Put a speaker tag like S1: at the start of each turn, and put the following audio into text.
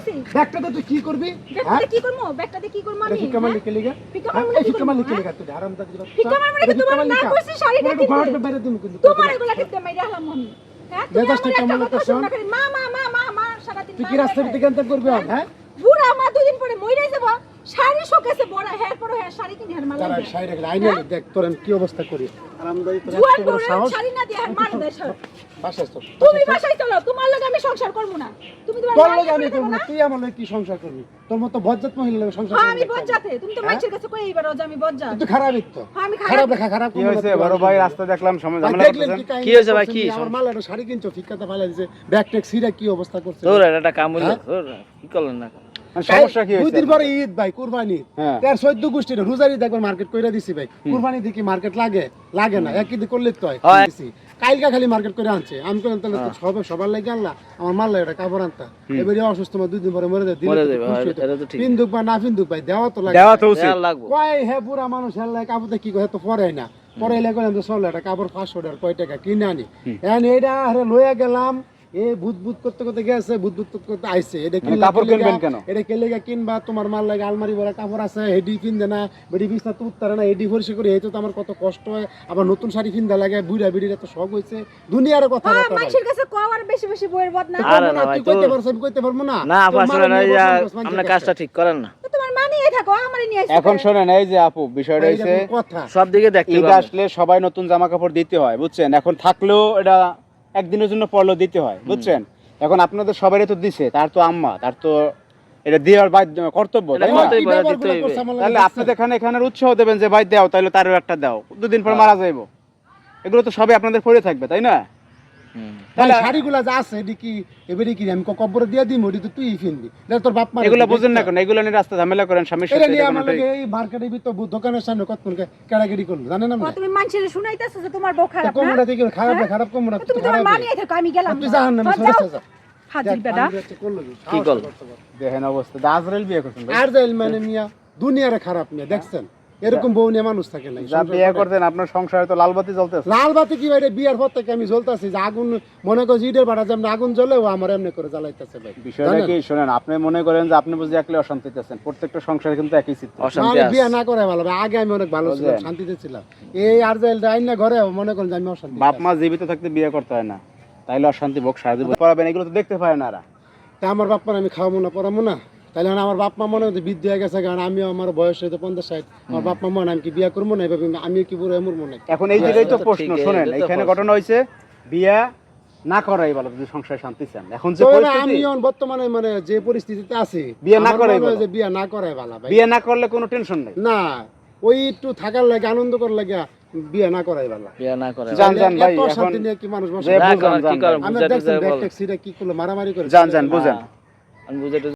S1: কইতাছি
S2: ব্যাগটাতে তুই কি করবি?
S1: ব্যাগটাতে কি করব ব্যাগটাতে কি করব আমি
S2: ফিকা মারলি কে লাগা?
S1: ফিকা
S2: ফিকা মারলি কে লাগা তুই হারামজাদি বাচ্চা?
S1: ফিকা মারবে কি তোমার না কইছি শাড়ি
S2: একটু ঘরটা বাইরে দিমু কিন্তু
S1: তোমার এগুলা টিপতে মাইরা হলাম আমি হ্যাঁ
S2: মেজাজটা কেমন লাগতেছে?
S1: মা মা মা মা মা সারা দিন
S2: তুই কি রাস্তা থেকে আনতে করবি হ্যাঁ?
S1: বুড়া মা দুদিন পরে মইরাই যাব শাড়ি শোকেছে বড় হেয়ার পরে হেয়ার শাড়ি কিনে আর মালা
S2: তারা শাড়ি রাখলে আইনা দেখ তোর কি অবস্থা করি হারামজাদি তোর
S1: জুয়ান
S2: এত বড় সাহস
S1: শাড়ি না দিয়ে আর মার দেয় সব
S2: বাসায় তো
S1: তুমি বাসায় চলো তোমার লগে আমি সংসার করব না তুমি তোমার
S2: তোর লগে আমি করব না তুই আমার লগে কি সংসার করবি তোর মত বজ্জাত মহিলা লগে সংসার
S1: হ্যাঁ
S2: করবি
S1: আমি বজ্জাতে তুমি তো মাইছের কাছে কই এইবার যে আমি বজ্জাত
S2: তুই খারাপই তো
S1: হ্যাঁ আমি
S2: খারাপ দেখা খারাপ
S3: কি হইছে বড় ভাই রাস্তা দেখলাম সময় ঝামেলা
S2: দেখলেন
S3: করতেছেন
S2: কি হইছে ভাই কি আমার মাল একটা শাড়ি কিনছো ফিকাতে ফেলা দিছে ব্যাগ ট্যাগ সিরা কি অবস্থা করছে
S4: তোর এটা কাম হইলো তোর কি করলেন না
S3: সমস্যা কি
S2: দুই
S3: হইছে
S2: দিন পরে ঈদ ভাই কুরবানি
S3: হ্যাঁ।
S2: তার 14 গোষ্ঠীর রোজারি দেখবার মার্কেট কইরা দিছি ভাই কুরবানি দেখি মার্কেট লাগে লাগে না একই দিন করলে তো হয় দিছি কালকা খালি মার্কেট করে আনছে আমি কইলাম তাহলে তো সবার লাগি আনলা আমার মাল লাগে এটা কাপড় আনতা এবারে অসুস্থ মা দুই দিন পরে মরে যায়
S4: মরে যাবে এটা তো ঠিক
S2: পিন্দুক বা না পিন্দুক ভাই দেওয়া তো লাগে
S3: দেওয়া তো উচিত
S4: দেয়া লাগবো
S2: কয় হে পুরা মানুষ হেলে কাপড়তে কি কয় তো পরে না পরে এলে কইলাম তো চল এটা কাপড় 500 টাকা কয় টাকা কিনে আনি এখন এইটা আরে লইয়া গেলাম এ ভূত করতে করতে গেছে ভূত করতে আইছে এটা কি
S3: কাপড় কিনবেন কেন
S2: এটা কে লাগা কিনবা তোমার মাল লাগে আলমারি ভরা কাপড় আছে হেডি কিনবে না বেডি বিছনা তো উত্তরে না হেডি পরিষ্কার করে এই তো আমার কত কষ্ট হয় আবার নতুন শাড়ি কিনতে লাগে বুড়া বিড়ির এত শখ হইছে দুনিয়ার কথা
S1: হ্যাঁ
S2: কথা
S1: মাইছের কাছে কও আর বেশি বেশি বইয়ের বদনাম
S4: আরে না ভাই
S2: তুই কইতে পারছ আমি কইতে পারবো না
S4: না আপা শুনেন এই যে আপনি কাজটা ঠিক করেন না
S1: তো তোমার মা নিয়ে থাকো আমারে নিয়ে আসো
S3: এখন শুনেন এই যে আপু বিষয়টা হইছে
S2: কথা
S4: সব দিকে দেখতে
S3: ঈদ
S4: হবে
S3: আসলে সবাই নতুন জামা কাপড় দিতে হয় বুঝছেন এখন থাকলেও এটা একদিনের জন্য পরলেও দিতে হয় বুঝছেন এখন আপনাদের সবারই তো দিছে তার তো আম্মা তার তো এটা দেওয়ার কর্তব্য তাই না
S4: কতই বড় দিতে হইবে
S3: তাহলে আপনাদের এখানে উৎসাহ দেবেন যে ভাই দাও তাহলে তারও একটা দাও দুদিন পর মারা যাইবো এগুলো তো সবই আপনাদের পড়ে থাকবে তাই না
S2: তাহলে শাড়িগুলা যা আছে এডি কি এবারে কি আমি কবরে দিয়া দিই মরি তো তুই ফিনবি এটা তোর বাপ মা
S3: এগুলো বুঝেন না কেন এগুলো নিয়ে রাস্তা ঝামেলা করেন স্বামীর
S2: এটা
S3: সাথে
S2: নিয়ে
S3: এটা
S2: আমার
S3: কোনোটাই-
S2: লাগে এই মার্কেটের ভিতর দোকানের সামনে কত কেড়াগিরি করলো জানেন
S1: ও
S2: না
S1: তুমি মাইছের শুনাইতাছো যে তোমার বউ খারাপ না
S2: কোমরা থেকে খারাপ কোমরা
S1: তুমি তোমার মা নিয়ে থাকো আমি গেলাম
S2: তুই জাহান নামে
S1: যাও।
S2: সরে যা
S1: হাজির বেটা
S4: কি করল
S3: দেখেন অবস্থা আজরাইল বিয়ে করছেন ভাই।
S2: আর যাইল মানে মিয়া দুনিয়ারে খারাপ মিয়া দেখছেন এরকম বউ নিয়ে মানুষ থাকে না
S3: যা বিয়ে করতেন আপনার সংসারে তো লালবাতি জ্বলতেছে
S2: লাল বাতি কি ভাই রে, বিয়ার পর থেকে আমি জ্বলতাছি যে আগুন মনে করছি ইটের বাড়া যেমন আগুন জ্বলে ও আমার এমনি করে জ্বালাইতেছে ভাই
S3: বিষয়টা কি শুনেন আপনি মনে করেন যে আপনি বুঝি একলে অশান্তিতে আছেন প্রত্যেকটা সংসারে কিন্তু একই চিত্র
S4: অশান্তি
S2: আমার
S4: আছে
S2: বিয়া না করে ভালো ভাই আগে আমি অনেক ভালো ছিলাম
S3: বুঝলেন?
S2: শান্তিতে ছিলাম এই আর যাইল আইন না ঘরে মনে করেন যে আমি অশান্তি
S3: বাপ মা জীবিত থাকতে বিয়ে করতে হয় না তাইলে অশান্তি ভোগ সারা জীবন পড়াবেন এগুলো তো দেখতে পায় না এরা।
S2: তা আমার বাপ মা আমি খাওয়াবো না পড়াবো না তাহলে আমার বাপ মা মনে হচ্ছে বৃদ্ধ হয়ে গেছে কারণ আমিও আমার বয়স হয়তো 50-60 আমার বাপ মা মনে আমি কি বিয়া করবো না এভাবে আমি কি পুরো এমর মনে
S3: এখন এই জায়গায় তো
S4: এটা তো
S3: প্রশ্ন
S4: ঠিক,
S3: শুনেন
S4: এটা তো
S3: এখানে
S4: প্রশ্ন।
S3: ঘটনা হয়েছে বিয়ে না করাই ভালো যদি সংসারে শান্তি চান এখন যে
S2: তো
S3: পরিস্থিতি
S2: আমি এখন বর্তমানে মানে যে পরিস্থিতিতে আছি
S3: বিয়ে না
S2: আমার
S3: করাই
S2: মনে হয়
S3: ভালো।
S2: যে বিয়া না করাই ভালো ভাই
S3: বিয়ে না করলে কোনো টেনশন নেই
S2: না ওই একটু থাকার লাগে আনন্দ করার লাগে বিয়ে না করাই ভালো
S4: বিয়া না করে
S3: যান যান ভাই
S2: এত
S3: এখন
S2: শান্তি নিয়ে কি মানুষ বসে
S3: যে
S4: না
S3: বুঝান
S4: করার কি
S3: যান
S4: করব
S3: ভাই।
S2: আমি
S4: বুঝাতে
S2: দেখছেন
S4: যাই
S2: ব্যাগ
S4: বল
S2: ট্যাক্সিটা কি করলো মারামারি করে
S3: যান যান বুঝেন
S4: আমি বুঝাতে